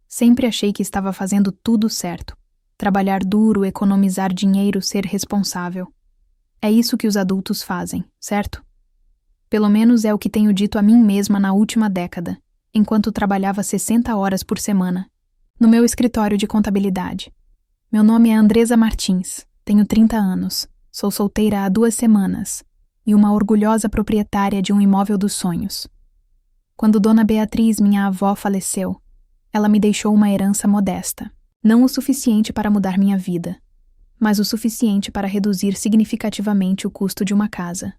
Sempre achei que estava fazendo tudo certo. Trabalhar duro, economizar dinheiro, ser responsável. É isso que os adultos fazem, certo? Pelo menos é o que tenho dito a mim mesma na última década, enquanto trabalhava 60 horas por semana, no meu escritório de contabilidade. Meu nome é Andresa Martins, tenho 30 anos, sou solteira há 2 semanas e uma orgulhosa proprietária de um imóvel dos sonhos. Quando Dona Beatriz, minha avó, faleceu, ela me deixou uma herança modesta, não o suficiente para mudar minha vida, mas o suficiente para reduzir significativamente o custo de uma casa.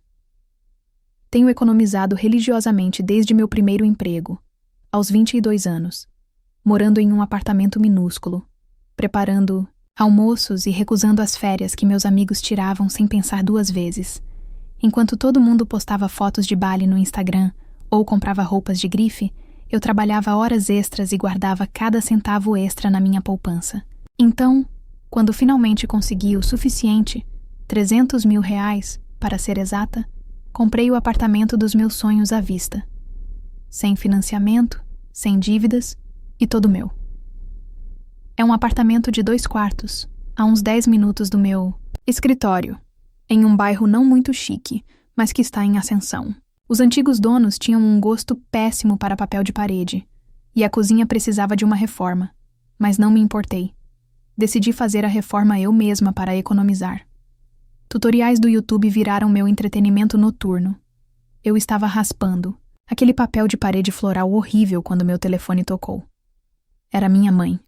Tenho economizado religiosamente desde meu primeiro emprego, aos 22 anos, morando em um apartamento minúsculo, preparando almoços e recusando as férias que meus amigos tiravam sem pensar 2 vezes, enquanto todo mundo postava fotos de Bali no Instagram ou comprava roupas de grife. Eu trabalhava horas extras e guardava cada centavo extra na minha poupança. Então, quando finalmente consegui o suficiente, R$300 mil, para ser exata, comprei o apartamento dos meus sonhos à vista. Sem financiamento, sem dívidas e todo meu. É um apartamento de 2 quartos, a uns 10 minutos do meu escritório, em um bairro não muito chique, mas que está em ascensão. Os antigos donos tinham um gosto péssimo para papel de parede, e a cozinha precisava de uma reforma, mas não me importei. Decidi fazer a reforma eu mesma para economizar. Tutoriais do YouTube viraram meu entretenimento noturno. Eu estava raspando aquele papel de parede floral horrível quando meu telefone tocou. Era minha mãe.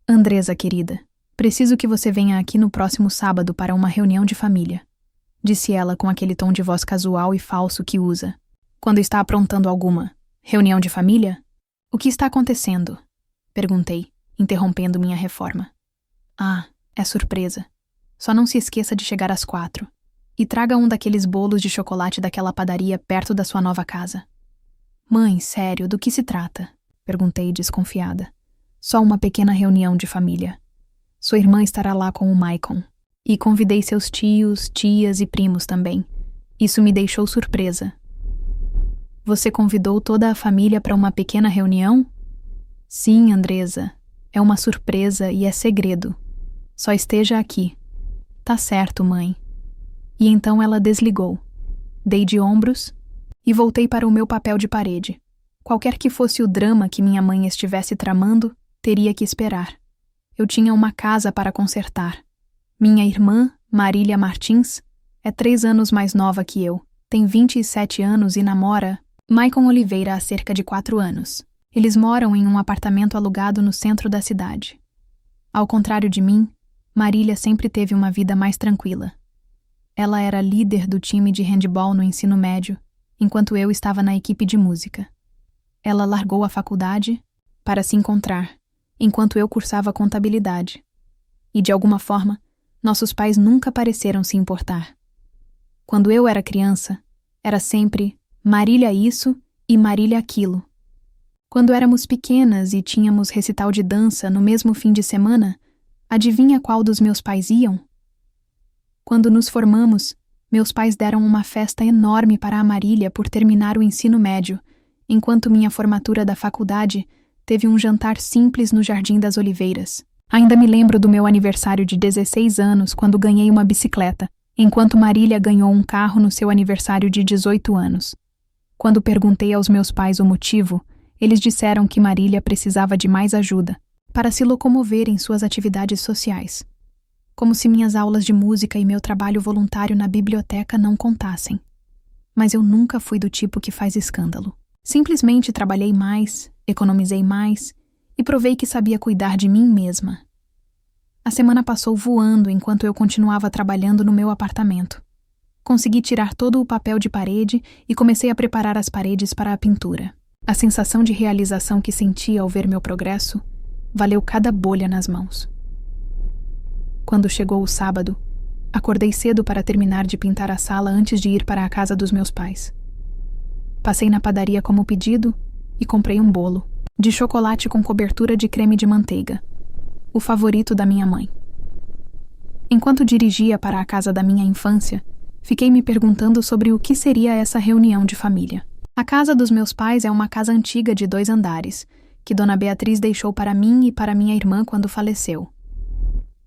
Andresa, querida, preciso que você venha aqui no próximo sábado para uma reunião de família, disse ela com aquele tom de voz casual e falso que usa quando está aprontando alguma reunião de família. O que está acontecendo? Perguntei, interrompendo minha reforma. Ah, é surpresa. Só não se esqueça de chegar às 4. E traga um daqueles bolos de chocolate daquela padaria perto da sua nova casa. Mãe, sério, do que se trata? Perguntei, desconfiada. Só uma pequena reunião de família. Sua irmã estará lá com o Maicon. E convidei seus tios, tias e primos também. Isso me deixou surpresa. Você convidou toda a família para uma pequena reunião? Sim, Andresa. É uma surpresa e é segredo. Só esteja aqui. Tá certo, mãe. E então ela desligou. Dei de ombros e voltei para o meu papel de parede. Qualquer que fosse o drama que minha mãe estivesse tramando, teria que esperar. Eu tinha uma casa para consertar. Minha irmã, Marília Martins, é 3 anos mais nova que eu, tem 27 anos e namora Maicon Oliveira há cerca de 4 anos. Eles moram em um apartamento alugado no centro da cidade. Ao contrário de mim, Marília sempre teve uma vida mais tranquila. Ela era líder do time de handebol no ensino médio, enquanto eu estava na equipe de música. Ela largou a faculdade para se encontrar, enquanto eu cursava contabilidade. E, de alguma forma, nossos pais nunca pareceram se importar. Quando eu era criança, era sempre Marília isso e Marília aquilo. Quando éramos pequenas e tínhamos recital de dança no mesmo fim de semana, adivinha qual dos meus pais iam? Quando nos formamos, meus pais deram uma festa enorme para a Marília por terminar o ensino médio, enquanto minha formatura da faculdade teve um jantar simples no Jardim das Oliveiras. Ainda me lembro do meu aniversário de 16 anos, quando ganhei uma bicicleta, enquanto Marília ganhou um carro no seu aniversário de 18 anos. Quando perguntei aos meus pais o motivo, eles disseram que Marília precisava de mais ajuda para se locomover em suas atividades sociais. Como se minhas aulas de música e meu trabalho voluntário na biblioteca não contassem. Mas eu nunca fui do tipo que faz escândalo. Simplesmente trabalhei mais, economizei mais e provei que sabia cuidar de mim mesma. A semana passou voando enquanto eu continuava trabalhando no meu apartamento. Consegui tirar todo o papel de parede e comecei a preparar as paredes para a pintura. A sensação de realização que senti ao ver meu progresso valeu cada bolha nas mãos. Quando chegou o sábado, acordei cedo para terminar de pintar a sala antes de ir para a casa dos meus pais. Passei na padaria como pedido e comprei um bolo de chocolate com cobertura de creme de manteiga, o favorito da minha mãe. Enquanto dirigia para a casa da minha infância, fiquei me perguntando sobre o que seria essa reunião de família. A casa dos meus pais é uma casa antiga de 2 andares, que Dona Beatriz deixou para mim e para minha irmã quando faleceu.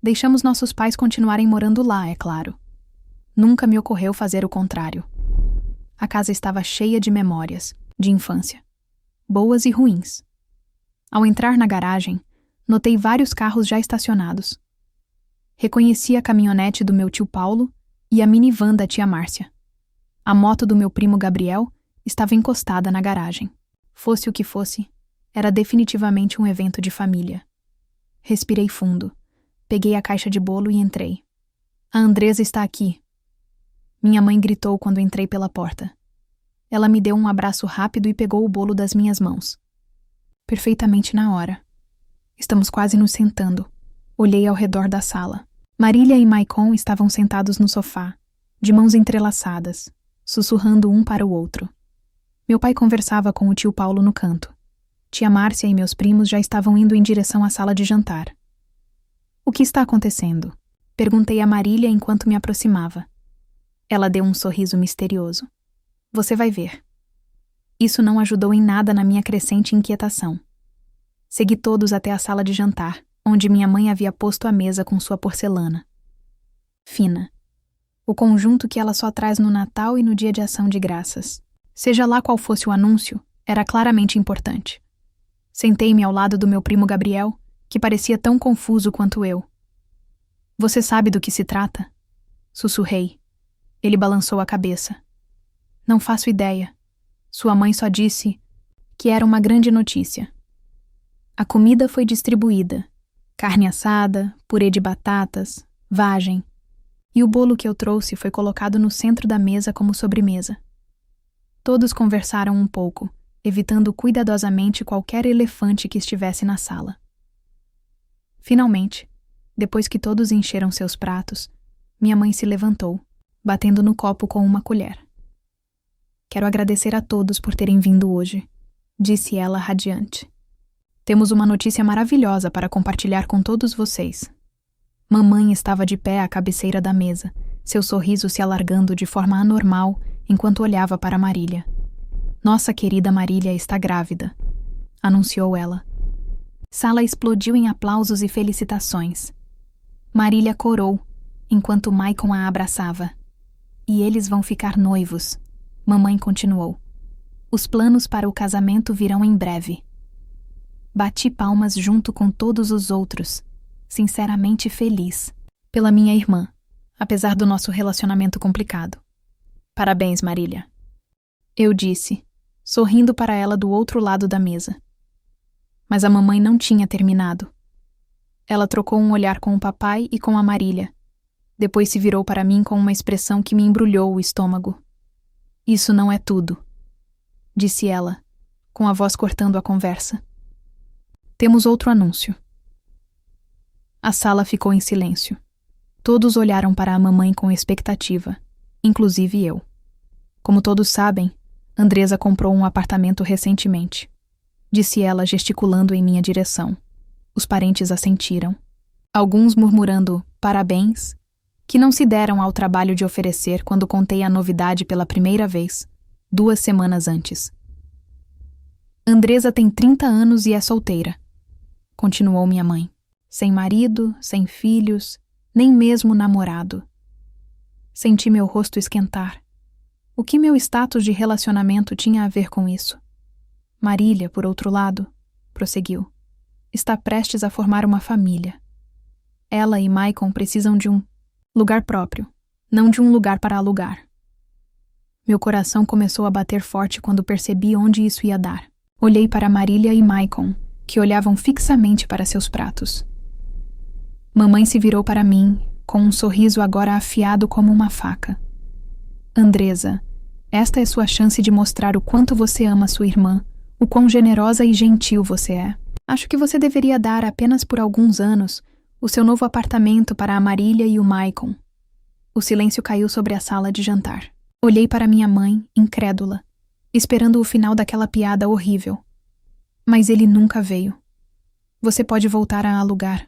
Deixamos nossos pais continuarem morando lá, é claro. Nunca me ocorreu fazer o contrário. A casa estava cheia de memórias, de infância, boas e ruins. Ao entrar na garagem, notei vários carros já estacionados. Reconheci a caminhonete do meu tio Paulo e a minivan da tia Márcia. A moto do meu primo Gabriel estava encostada na garagem. Fosse o que fosse, era definitivamente um evento de família. Respirei fundo, peguei a caixa de bolo e entrei. A Andresa está aqui. Minha mãe gritou quando entrei pela porta. Ela me deu um abraço rápido e pegou o bolo das minhas mãos. Perfeitamente na hora. Estamos quase nos sentando. Olhei ao redor da sala. Marília e Maicon estavam sentados no sofá, de mãos entrelaçadas, sussurrando um para o outro. Meu pai conversava com o tio Paulo no canto. Tia Márcia e meus primos já estavam indo em direção à sala de jantar. O que está acontecendo? Perguntei a Marília enquanto me aproximava. Ela deu um sorriso misterioso. Você vai ver. Isso não ajudou em nada na minha crescente inquietação. Segui todos até a sala de jantar, onde minha mãe havia posto a mesa com sua porcelana. Fina. O conjunto que ela só traz no Natal e no Dia de Ação de Graças. Seja lá qual fosse o anúncio, era claramente importante. Sentei-me ao lado do meu primo Gabriel, que parecia tão confuso quanto eu. Você sabe do que se trata? Sussurrei. Ele balançou a cabeça. Não faço ideia. Sua mãe só disse que era uma grande notícia. A comida foi distribuída. Carne assada, purê de batatas, vagem. E o bolo que eu trouxe foi colocado no centro da mesa como sobremesa. Todos conversaram um pouco, evitando cuidadosamente qualquer elefante que estivesse na sala. Finalmente, depois que todos encheram seus pratos, minha mãe se levantou, batendo no copo com uma colher. Quero agradecer a todos por terem vindo hoje, disse ela radiante. Temos uma notícia maravilhosa para compartilhar com todos vocês. Mamãe estava de pé à cabeceira da mesa, seu sorriso se alargando de forma anormal enquanto olhava para Marília. Nossa querida Marília está grávida, anunciou ela. Sala explodiu em aplausos e felicitações. Marília corou, enquanto Maicon a abraçava. E eles vão ficar noivos, mamãe continuou. Os planos para o casamento virão em breve. Bati palmas junto com todos os outros, sinceramente feliz, pela minha irmã, apesar do nosso relacionamento complicado. Parabéns, Marília. Eu disse, sorrindo para ela do outro lado da mesa. Mas a mamãe não tinha terminado. Ela trocou um olhar com o papai e com a Marília. Depois se virou para mim com uma expressão que me embrulhou o estômago. Isso não é tudo, disse ela, com a voz cortando a conversa. Temos outro anúncio. A sala ficou em silêncio. Todos olharam para a mamãe com expectativa, inclusive eu. Como todos sabem, Andresa comprou um apartamento recentemente, disse ela gesticulando em minha direção. Os parentes assentiram, alguns murmurando parabéns, que não se deram ao trabalho de oferecer quando contei a novidade pela primeira vez, 2 semanas antes. Andresa tem 30 anos e é solteira, continuou minha mãe. Sem marido, sem filhos, nem mesmo namorado. Senti meu rosto esquentar. O que meu status de relacionamento tinha a ver com isso? Marília, por outro lado, prosseguiu, está prestes a formar uma família. Ela e Maicon precisam de um lugar próprio, não de um lugar para alugar. Meu coração começou a bater forte quando percebi onde isso ia dar. Olhei para Marília e Maicon, que olhavam fixamente para seus pratos. Mamãe se virou para mim, com um sorriso agora afiado como uma faca. Andresa, esta é sua chance de mostrar o quanto você ama sua irmã, o quão generosa e gentil você é. Acho que você deveria dar apenas por alguns anos o seu novo apartamento para a Marília e o Maicon. O silêncio caiu sobre a sala de jantar. Olhei para minha mãe, incrédula, esperando o final daquela piada horrível. Mas ele nunca veio. Você pode voltar a alugar,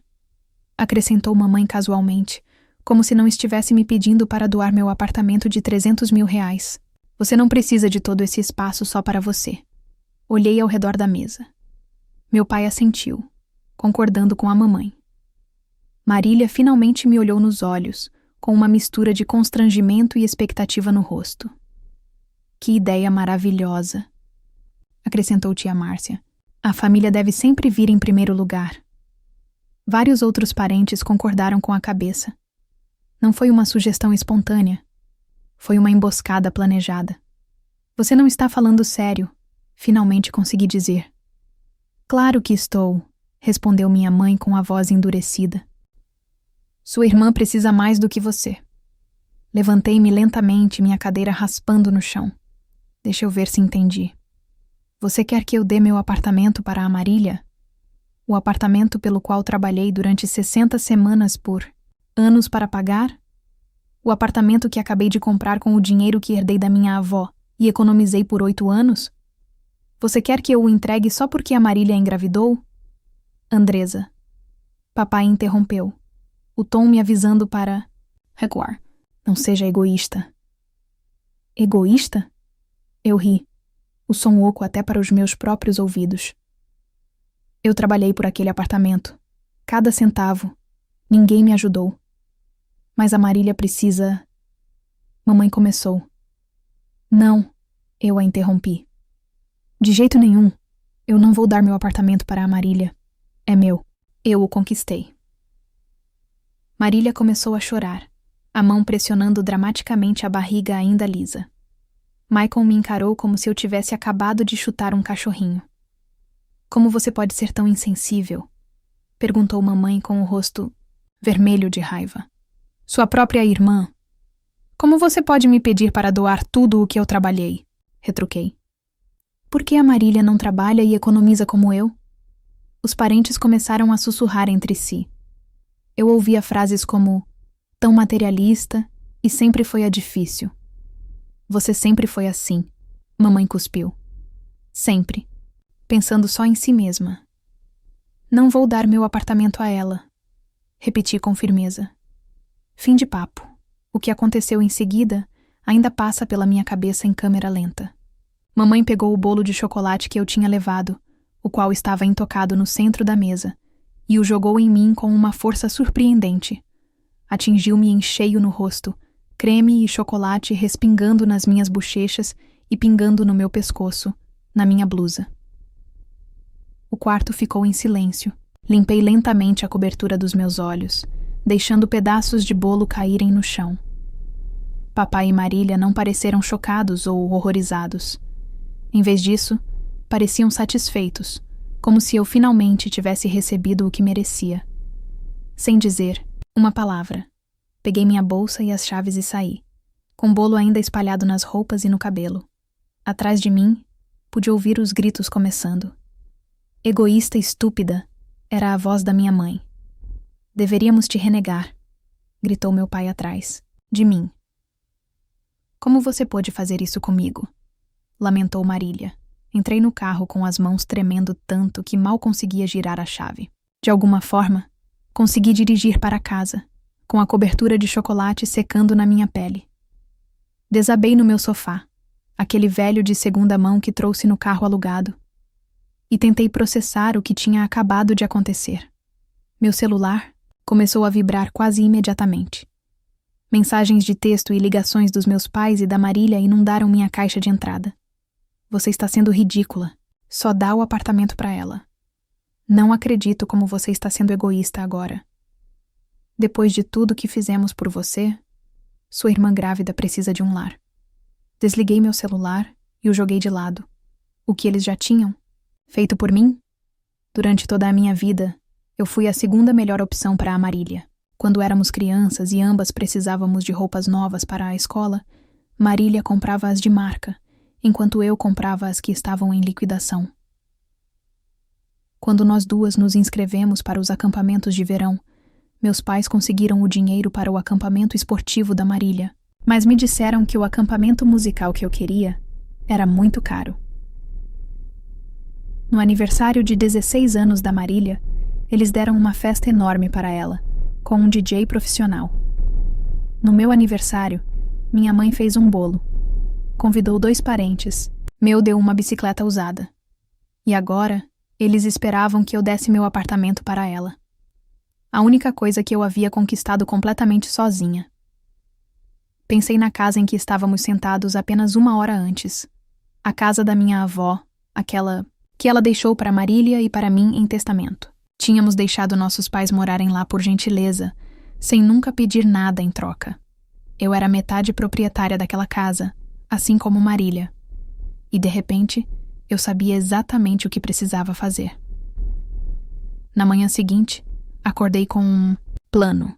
acrescentou mamãe casualmente, como se não estivesse me pedindo para doar meu apartamento de 300 mil reais. Você não precisa de todo esse espaço só para você. Olhei ao redor da mesa. Meu pai assentiu, concordando com a mamãe. Marília finalmente me olhou nos olhos, com uma mistura de constrangimento e expectativa no rosto. Que ideia maravilhosa, acrescentou tia Márcia. A família deve sempre vir em primeiro lugar. Vários outros parentes concordaram com a cabeça. Não foi uma sugestão espontânea. Foi uma emboscada planejada. Você não está falando sério, finalmente consegui dizer. Claro que estou, respondeu minha mãe com a voz endurecida. Sua irmã precisa mais do que você. Levantei-me lentamente, minha cadeira raspando no chão. Deixa eu ver se entendi. Você quer que eu dê meu apartamento para a Marília? O apartamento pelo qual trabalhei durante 60 semanas por anos para pagar? O apartamento que acabei de comprar com o dinheiro que herdei da minha avó e economizei por 8 anos? Você quer que eu o entregue só porque a Marília engravidou? Andresa. Papai interrompeu, o tom me avisando para recuar. Não seja egoísta. Egoísta? Eu ri, o som oco até para os meus próprios ouvidos. Eu trabalhei por aquele apartamento. Cada centavo. Ninguém me ajudou. Mas a Marília precisa... Mamãe começou. Não, eu a interrompi. De jeito nenhum. Eu não vou dar meu apartamento para a Marília. É meu. Eu o conquistei. Marília começou a chorar, a mão pressionando dramaticamente a barriga ainda lisa. Michael me encarou como se eu tivesse acabado de chutar um cachorrinho. Como você pode ser tão insensível? Perguntou mamãe com o rosto vermelho de raiva. Sua própria irmã. Como você pode me pedir para doar tudo o que eu trabalhei? Retruquei. Por que a Marília não trabalha e economiza como eu? Os parentes começaram a sussurrar entre si. Eu ouvia frases como tão materialista e sempre foi a difícil. Você sempre foi assim, mamãe cuspiu. Sempre. Pensando só em si mesma. Não vou dar meu apartamento a ela, repeti com firmeza. Fim de papo. O que aconteceu em seguida ainda passa pela minha cabeça em câmera lenta. Mamãe pegou o bolo de chocolate que eu tinha levado, o qual estava intocado no centro da mesa, e o jogou em mim com uma força surpreendente. Atingiu-me em cheio no rosto, creme e chocolate respingando nas minhas bochechas e pingando no meu pescoço, na minha blusa. O quarto ficou em silêncio. Limpei lentamente a cobertura dos meus olhos, deixando pedaços de bolo caírem no chão. Papai e Marília não pareceram chocados ou horrorizados. Em vez disso, pareciam satisfeitos, como se eu finalmente tivesse recebido o que merecia. Sem dizer uma palavra, peguei minha bolsa e as chaves e saí, com o bolo ainda espalhado nas roupas e no cabelo. Atrás de mim, pude ouvir os gritos começando. Egoísta e estúpida, era a voz da minha mãe. Deveríamos te renegar, gritou meu pai atrás, de mim. Como você pôde fazer isso comigo? Lamentou Marília. Entrei no carro com as mãos tremendo tanto que mal conseguia girar a chave. De alguma forma, consegui dirigir para casa, com a cobertura de chocolate secando na minha pele. Desabei no meu sofá, aquele velho de segunda mão que trouxe no carro alugado, e tentei processar o que tinha acabado de acontecer. Meu celular começou a vibrar quase imediatamente. Mensagens de texto e ligações dos meus pais e da Marília inundaram minha caixa de entrada. Você está sendo ridícula. Só dá o apartamento para ela. Não acredito como você está sendo egoísta agora. Depois de tudo que fizemos por você, sua irmã grávida precisa de um lar. Desliguei meu celular e o joguei de lado. O que eles já tinham, feito por mim? Durante toda a minha vida, eu fui a segunda melhor opção para a Marília. Quando éramos crianças e ambas precisávamos de roupas novas para a escola, Marília comprava as de marca, enquanto eu comprava as que estavam em liquidação. Quando nós duas nos inscrevemos para os acampamentos de verão, meus pais conseguiram o dinheiro para o acampamento esportivo da Marília, mas me disseram que o acampamento musical que eu queria era muito caro. No aniversário de 16 anos da Marília, eles deram uma festa enorme para ela, com um DJ profissional. No meu aniversário, minha mãe fez um bolo. Convidou 2 parentes. Meu deu uma bicicleta usada. E agora, Eles esperavam que eu desse meu apartamento para ela. A única coisa que eu havia conquistado completamente sozinha. Pensei na casa em que estávamos sentados apenas 1 hora antes. A casa da minha avó, aquela que ela deixou para Marília e para mim em testamento. Tínhamos deixado nossos pais morarem lá por gentileza, sem nunca pedir nada em troca. Eu era metade proprietária daquela casa, assim como Marília. E, de repente, eu sabia exatamente o que precisava fazer. Na manhã seguinte, acordei com um plano.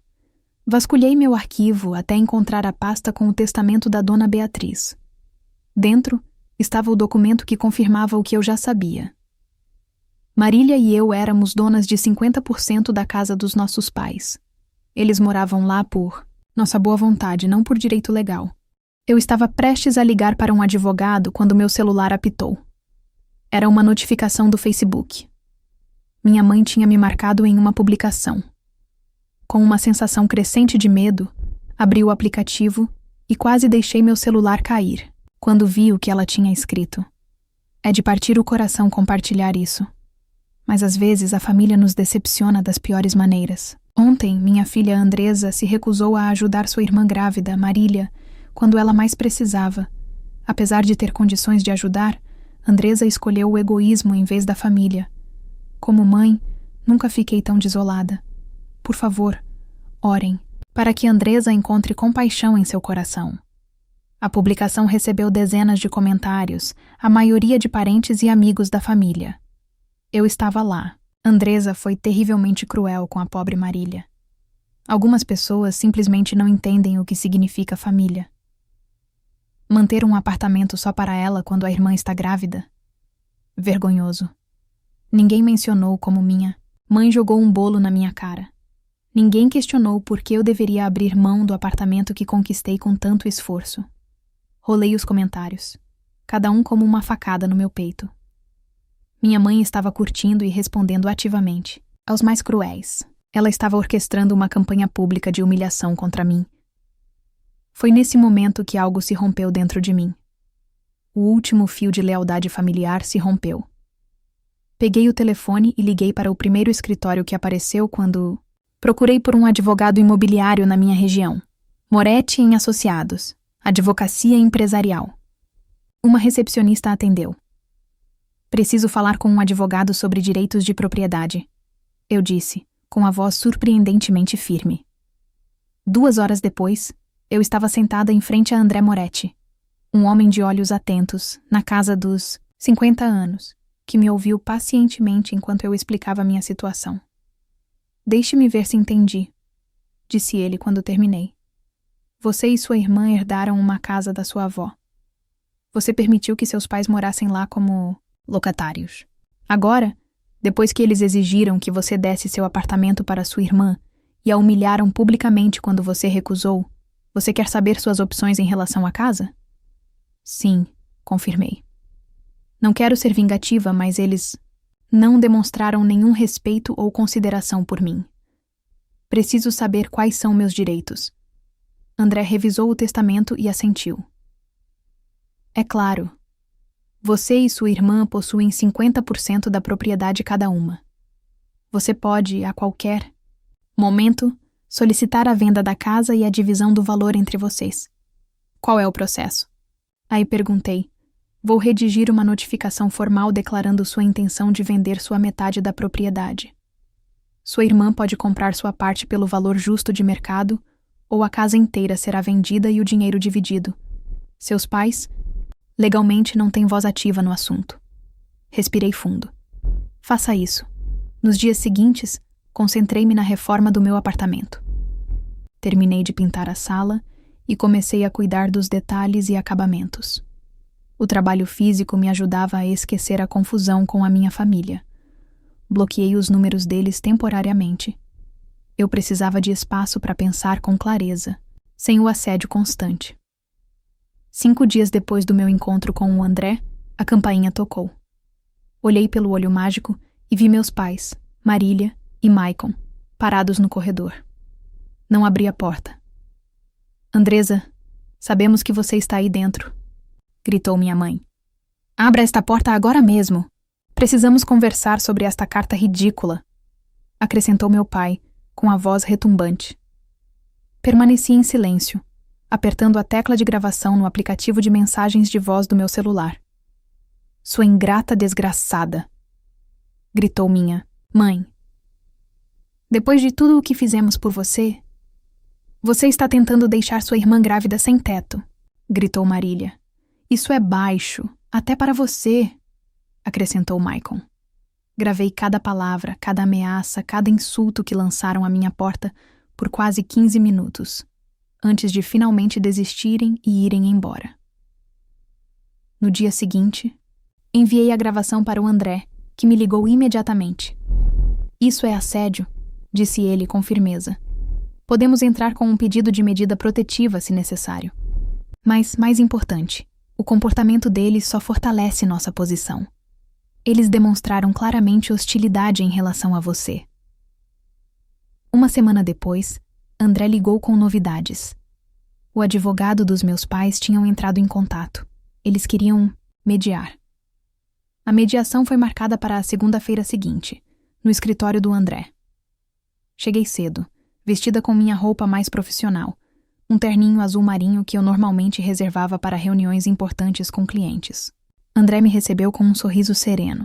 Vasculhei meu arquivo até encontrar a pasta com o testamento da dona Beatriz. Dentro estava o documento que confirmava o que eu já sabia. Marília e eu éramos donas de 50% da casa dos nossos pais. Eles moravam lá por nossa boa vontade, não por direito legal. Eu estava prestes a ligar para um advogado quando meu celular apitou. Era uma notificação do Facebook. Minha mãe tinha me marcado em uma publicação. Com uma sensação crescente de medo, abri o aplicativo e quase deixei meu celular cair, quando vi o que ela tinha escrito. É de partir o coração compartilhar isso. Mas às vezes a família nos decepciona das piores maneiras. Ontem, minha filha Andresa se recusou a ajudar sua irmã grávida, Marília, quando ela mais precisava. Apesar de ter condições de ajudar, Andresa escolheu o egoísmo em vez da família. Como mãe, nunca fiquei tão desolada. Por favor, orem, para que Andresa encontre compaixão em seu coração. A publicação recebeu dezenas de comentários, a maioria de parentes e amigos da família. Eu estava lá. Andresa foi terrivelmente cruel com a pobre Marília. Algumas pessoas simplesmente não entendem o que significa família. Manter um apartamento só para ela quando a irmã está grávida? Vergonhoso. Ninguém mencionou como minha mãe jogou um bolo na minha cara. Ninguém questionou por que eu deveria abrir mão do apartamento que conquistei com tanto esforço. Rolei os comentários, cada um como uma facada no meu peito. Minha mãe estava curtindo e respondendo ativamente, aos mais cruéis. Ela estava orquestrando uma campanha pública de humilhação contra mim. Foi nesse momento que algo se rompeu dentro de mim. O último fio de lealdade familiar se rompeu. Peguei o telefone e liguei para o primeiro escritório que apareceu quando procurei por um advogado imobiliário na minha região. Moretti em Associados, Advocacia Empresarial. Uma recepcionista atendeu. Preciso falar com um advogado sobre direitos de propriedade, eu disse, com a voz surpreendentemente firme. 2 horas depois, eu estava sentada em frente a André Moretti, um homem de olhos atentos, na casa dos 50 anos, que me ouviu pacientemente enquanto eu explicava minha situação. Deixe-me ver se entendi, disse ele quando terminei. Você e sua irmã herdaram uma casa da sua avó. Você permitiu que seus pais morassem lá como locatários. Agora, depois que eles exigiram que você desse seu apartamento para sua irmã e a humilharam publicamente quando você recusou, você quer saber suas opções em relação à casa? Sim, confirmei. Não quero ser vingativa, mas eles não demonstraram nenhum respeito ou consideração por mim. Preciso saber quais são meus direitos. André revisou o testamento e assentiu. É claro. Você e sua irmã possuem 50% da propriedade cada uma. Você pode, a qualquer momento, solicitar a venda da casa e a divisão do valor entre vocês. Qual é o processo? Aí perguntei. Vou redigir uma notificação formal declarando sua intenção de vender sua metade da propriedade. Sua irmã pode comprar sua parte pelo valor justo de mercado, ou a casa inteira será vendida e o dinheiro dividido. Seus pais, legalmente, não têm voz ativa no assunto. Respirei fundo. Faça isso. Nos dias seguintes, concentrei-me na reforma do meu apartamento. Terminei de pintar a sala e comecei a cuidar dos detalhes e acabamentos. O trabalho físico me ajudava a esquecer a confusão com a minha família. Bloqueei os números deles temporariamente. Eu precisava de espaço para pensar com clareza, sem o assédio constante. 5 dias depois do meu encontro com o André, a campainha tocou. Olhei pelo olho mágico e vi meus pais, Marília e Maicon, parados no corredor. Não abri a porta. Andresa, sabemos que você está aí dentro, gritou minha mãe. Abra esta porta agora mesmo, Precisamos conversar sobre esta carta ridícula, acrescentou meu pai, com a voz retumbante. Permaneci em silêncio, apertando a tecla de gravação no aplicativo de mensagens de voz do meu celular. Sua ingrata desgraçada, gritou minha mãe. Depois de tudo o que fizemos por você, você está tentando deixar sua irmã grávida sem teto, gritou Marília. Isso é baixo, até para você, acrescentou Maicon. Gravei cada palavra, cada ameaça, cada insulto que lançaram à minha porta por quase 15 minutos, antes de finalmente desistirem e irem embora. No dia seguinte, enviei a gravação para o André, que me ligou imediatamente. Isso é assédio, disse ele com firmeza. Podemos entrar com um pedido de medida protetiva se necessário. Mas, mais importante, o comportamento deles só fortalece nossa posição. Eles demonstraram claramente hostilidade em relação a você. Uma semana depois, André ligou com novidades. O advogado dos meus pais tinham entrado em contato. Eles queriam mediar. A mediação foi marcada para a segunda-feira seguinte, no escritório do André. Cheguei cedo, vestida com minha roupa mais profissional, um terninho azul marinho que eu normalmente reservava para reuniões importantes com clientes. André me recebeu com um sorriso sereno.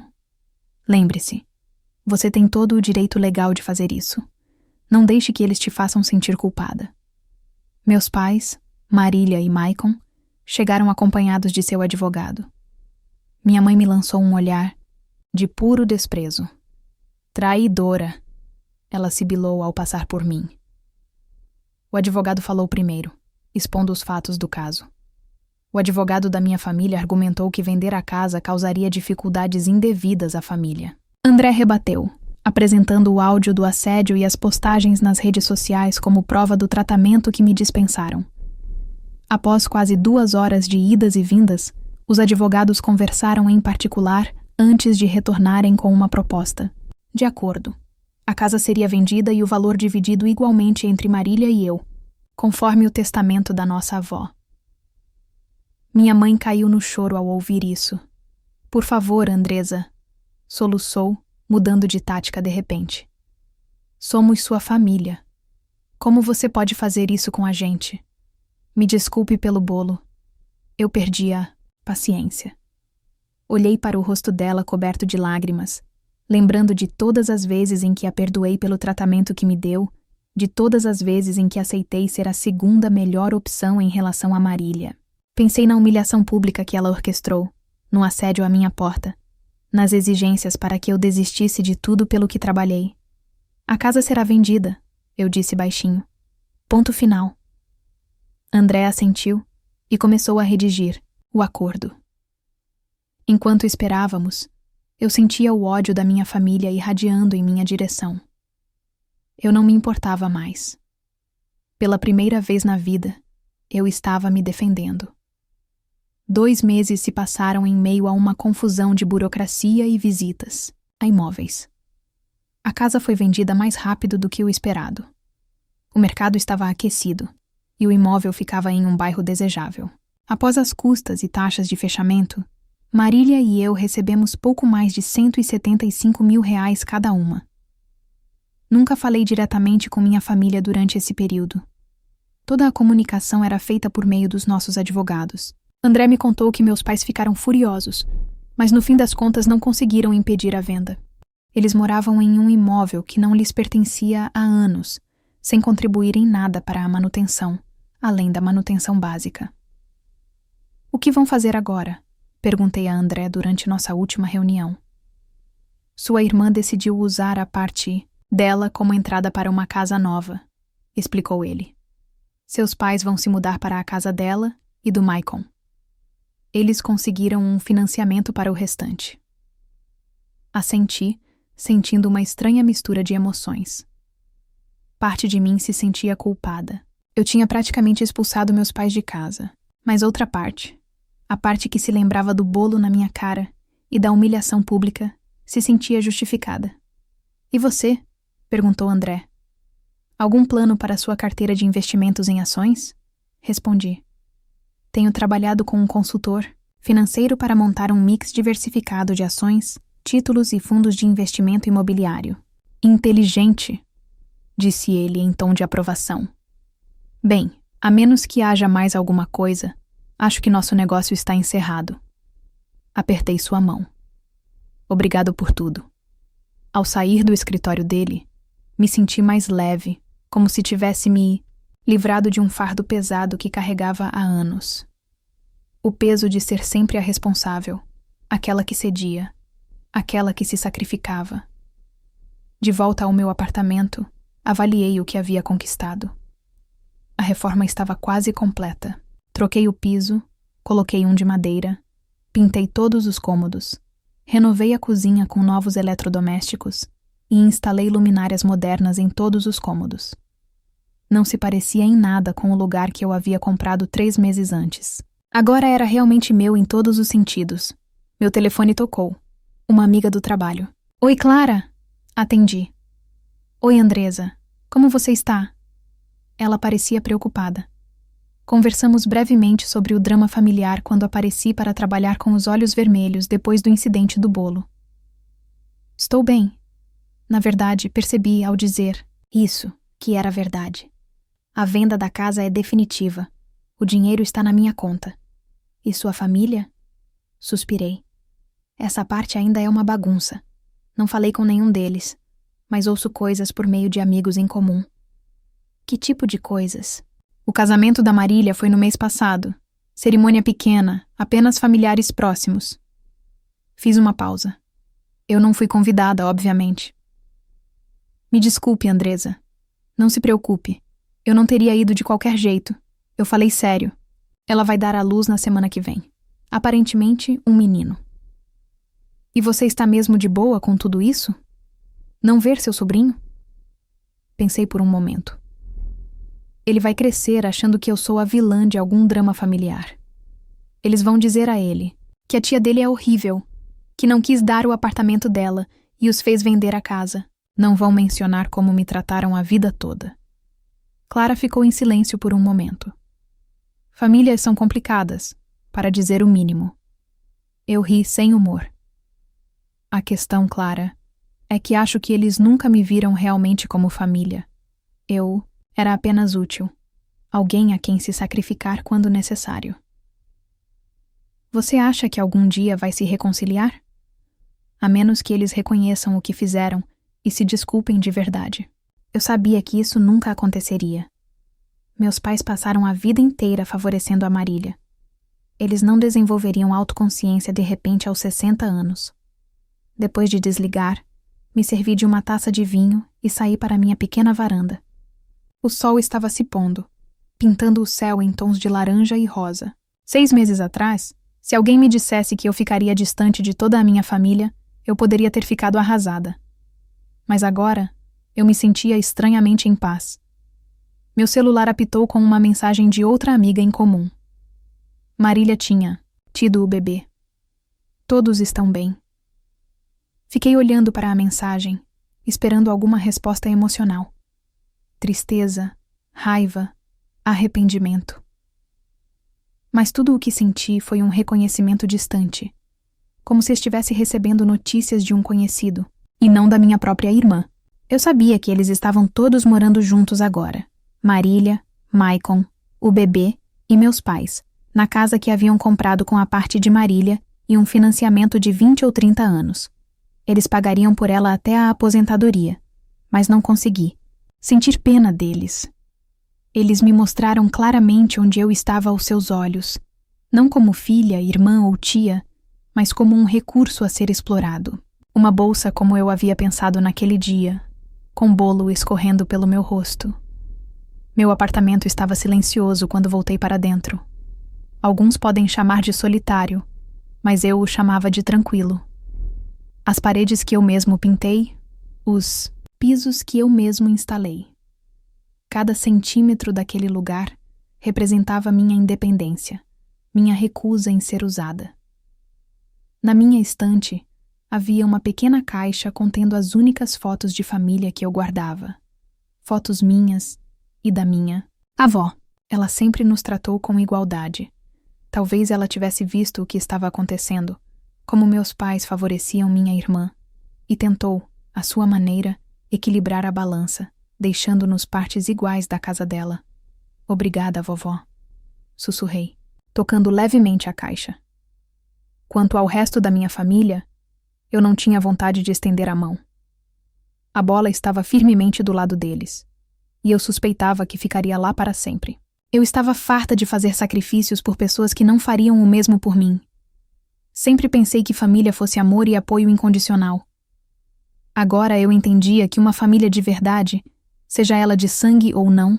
Lembre-se, você tem todo o direito legal de fazer isso. Não deixe que eles te façam sentir culpada. Meus pais, Marília e Maicon, chegaram acompanhados de seu advogado. Minha mãe me lançou um olhar de puro desprezo. Traidora, ela sibilou ao passar por mim. O advogado falou primeiro, expondo os fatos do caso. O advogado da minha família argumentou que vender a casa causaria dificuldades indevidas à família. André rebateu, apresentando o áudio do assédio e as postagens nas redes sociais como prova do tratamento que me dispensaram. Após quase 2 horas de idas e vindas, os advogados conversaram em particular antes de retornarem com uma proposta. De acordo. A casa seria vendida e o valor dividido igualmente entre Marília e eu, conforme o testamento da nossa avó. Minha mãe caiu no choro ao ouvir isso. Por favor, Andresa, soluçou, mudando de tática de repente. Somos sua família. Como você pode fazer isso com a gente? Me desculpe pelo bolo. Eu perdi a paciência. Olhei para o rosto dela coberto de lágrimas, lembrando de todas as vezes em que a perdoei pelo tratamento que me deu, de todas as vezes em que aceitei ser a segunda melhor opção em relação a Marília. Pensei na humilhação pública que ela orquestrou, no assédio à minha porta, nas exigências para que eu desistisse de tudo pelo que trabalhei. A casa será vendida, eu disse baixinho. Ponto final. André assentiu e começou a redigir o acordo. Enquanto esperávamos, eu sentia o ódio da minha família irradiando em minha direção. Eu não me importava mais. Pela primeira vez na vida, eu estava me defendendo. 2 meses se passaram em meio a uma confusão de burocracia e visitas a imóveis. A casa foi vendida mais rápido do que o esperado. O mercado estava aquecido e o imóvel ficava em um bairro desejável. Após as custas e taxas de fechamento, Marília e eu recebemos pouco mais de R$175 mil cada uma. Nunca falei diretamente com minha família durante esse período. Toda a comunicação era feita por meio dos nossos advogados. André me contou que meus pais ficaram furiosos, mas no fim das contas não conseguiram impedir a venda. Eles moravam em um imóvel que não lhes pertencia há anos, sem contribuir em nada para a manutenção, além da manutenção básica. O que vão fazer agora? Perguntei a André durante nossa última reunião. Sua irmã decidiu usar a parte dela como entrada para uma casa nova, explicou ele. Seus pais vão se mudar para a casa dela e do Maicon. Eles conseguiram um financiamento para o restante. Assenti, sentindo uma estranha mistura de emoções. Parte de mim se sentia culpada. Eu tinha praticamente expulsado meus pais de casa, mas outra parte, a parte que se lembrava do bolo na minha cara e da humilhação pública, se sentia justificada. E você? Perguntou André. Algum plano para sua carteira de investimentos em ações? Respondi. Tenho trabalhado com um consultor financeiro para montar um mix diversificado de ações, títulos e fundos de investimento imobiliário. Inteligente, disse ele em tom de aprovação. Bem, a menos que haja mais alguma coisa, acho que nosso negócio está encerrado. Apertei sua mão. Obrigado por tudo. Ao sair do escritório dele, me senti mais leve, como se tivesse me livrado de um fardo pesado que carregava há anos. O peso de ser sempre a responsável, aquela que cedia, aquela que se sacrificava. De volta ao meu apartamento, avaliei o que havia conquistado. A reforma estava quase completa. Troquei o piso, coloquei um de madeira, pintei todos os cômodos, renovei a cozinha com novos eletrodomésticos e instalei luminárias modernas em todos os cômodos. Não se parecia em nada com o lugar que eu havia comprado 3 meses antes. Agora era realmente meu em todos os sentidos. Meu telefone tocou. Uma amiga do trabalho. Oi, Clara! Atendi. Oi, Andresa. Como você está? Ela parecia preocupada. Conversamos brevemente sobre o drama familiar quando apareci para trabalhar com os olhos vermelhos depois do incidente do bolo. Estou bem. Na verdade, percebi ao dizer isso que era verdade. A venda da casa é definitiva. O dinheiro está na minha conta. E sua família? Suspirei. Essa parte ainda é uma bagunça. Não falei com nenhum deles, mas ouço coisas por meio de amigos em comum. Que tipo de coisas? O casamento da Marília foi no mês passado. Cerimônia pequena, apenas familiares próximos. Fiz uma pausa. Eu não fui convidada, obviamente. Me desculpe, Andresa. Não se preocupe. Eu não teria ido de qualquer jeito. Eu falei sério. Ela vai dar à luz na semana que vem. Aparentemente, um menino. E você está mesmo de boa com tudo isso? Não ver seu sobrinho? Pensei por um momento. Ele vai crescer achando que eu sou a vilã de algum drama familiar. Eles vão dizer a ele que a tia dele é horrível, que não quis dar o apartamento dela e os fez vender a casa. Não vão mencionar como me trataram a vida toda. Clara ficou em silêncio por um momento. Famílias são complicadas, para dizer o mínimo. Eu ri sem humor. A questão, Clara, é que acho que eles nunca me viram realmente como família. Eu era apenas útil, alguém a quem se sacrificar quando necessário. Você acha que algum dia vai se reconciliar? A menos que eles reconheçam o que fizeram e se desculpem de verdade. Eu sabia que isso nunca aconteceria. Meus pais passaram a vida inteira favorecendo a Marília. Eles não desenvolveriam autoconsciência de repente aos 60 anos. Depois de desligar, me servi de uma taça de vinho e saí para minha pequena varanda. O sol estava se pondo, pintando o céu em tons de laranja e rosa. 6 meses atrás, se alguém me dissesse que eu ficaria distante de toda a minha família, eu poderia ter ficado arrasada. Mas agora, eu me sentia estranhamente em paz. Meu celular apitou com uma mensagem de outra amiga em comum. Marília tinha tido o bebê. Todos estão bem. Fiquei olhando para a mensagem, esperando alguma resposta emocional. Tristeza, raiva, arrependimento. Mas tudo o que senti foi um reconhecimento distante, como se estivesse recebendo notícias de um conhecido, e não da minha própria irmã. Eu sabia que eles estavam todos morando juntos agora. Marília, Maicon, o bebê e meus pais, na casa que haviam comprado com a parte de Marília e um financiamento de 20 ou 30 anos. Eles pagariam por ela até a aposentadoria, mas não consegui. Sentir pena deles. Eles me mostraram claramente onde eu estava aos seus olhos, não como filha, irmã ou tia, mas como um recurso a ser explorado. Uma bolsa como eu havia pensado naquele dia, com bolo escorrendo pelo meu rosto. Meu apartamento estava silencioso quando voltei para dentro. Alguns podem chamar de solitário, mas eu o chamava de tranquilo. As paredes que eu mesmo pintei, os pisos que eu mesmo instalei. Cada centímetro daquele lugar representava minha independência, minha recusa em ser usada. Na minha estante, havia uma pequena caixa contendo as únicas fotos de família que eu guardava. Fotos minhas e da minha avó. Ela sempre nos tratou com igualdade. Talvez ela tivesse visto o que estava acontecendo, como meus pais favoreciam minha irmã, e tentou, à sua maneira, equilibrar a balança, deixando-nos partes iguais da casa dela. Obrigada, vovó, sussurrei, tocando levemente a caixa. Quanto ao resto da minha família, eu não tinha vontade de estender a mão. A bola estava firmemente do lado deles, e eu suspeitava que ficaria lá para sempre. Eu estava farta de fazer sacrifícios por pessoas que não fariam o mesmo por mim. Sempre pensei que família fosse amor e apoio incondicional. Agora eu entendia que uma família de verdade, seja ela de sangue ou não,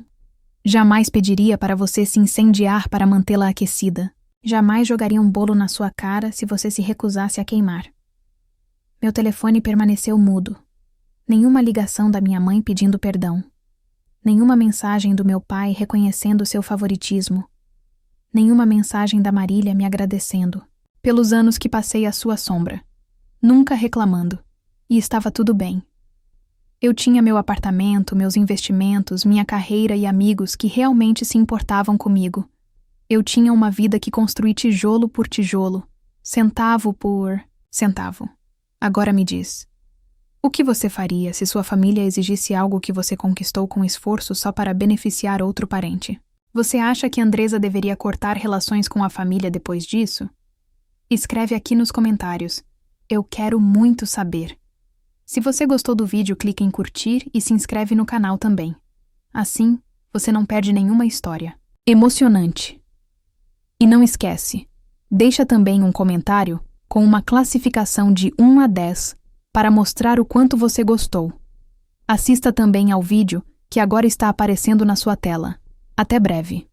jamais pediria para você se incendiar para mantê-la aquecida. Jamais jogaria um bolo na sua cara se você se recusasse a queimar. Meu telefone permaneceu mudo. Nenhuma ligação da minha mãe pedindo perdão. Nenhuma mensagem do meu pai reconhecendo seu favoritismo. Nenhuma mensagem da Marília me agradecendo pelos anos que passei à sua sombra, nunca reclamando, e estava tudo bem. Eu tinha meu apartamento, meus investimentos, minha carreira e amigos que realmente se importavam comigo. Eu tinha uma vida que construí tijolo por tijolo, centavo por centavo. Agora me diz, o que você faria se sua família exigisse algo que você conquistou com esforço só para beneficiar outro parente? Você acha que Andresa deveria cortar relações com a família depois disso? Escreve aqui nos comentários. Eu quero muito saber. Se você gostou do vídeo, clique em curtir e se inscreve no canal também. Assim, você não perde nenhuma história emocionante. E não esquece, deixa também um comentário com uma classificação de 1 a 10 para mostrar o quanto você gostou. Assista também ao vídeo que agora está aparecendo na sua tela. Até breve!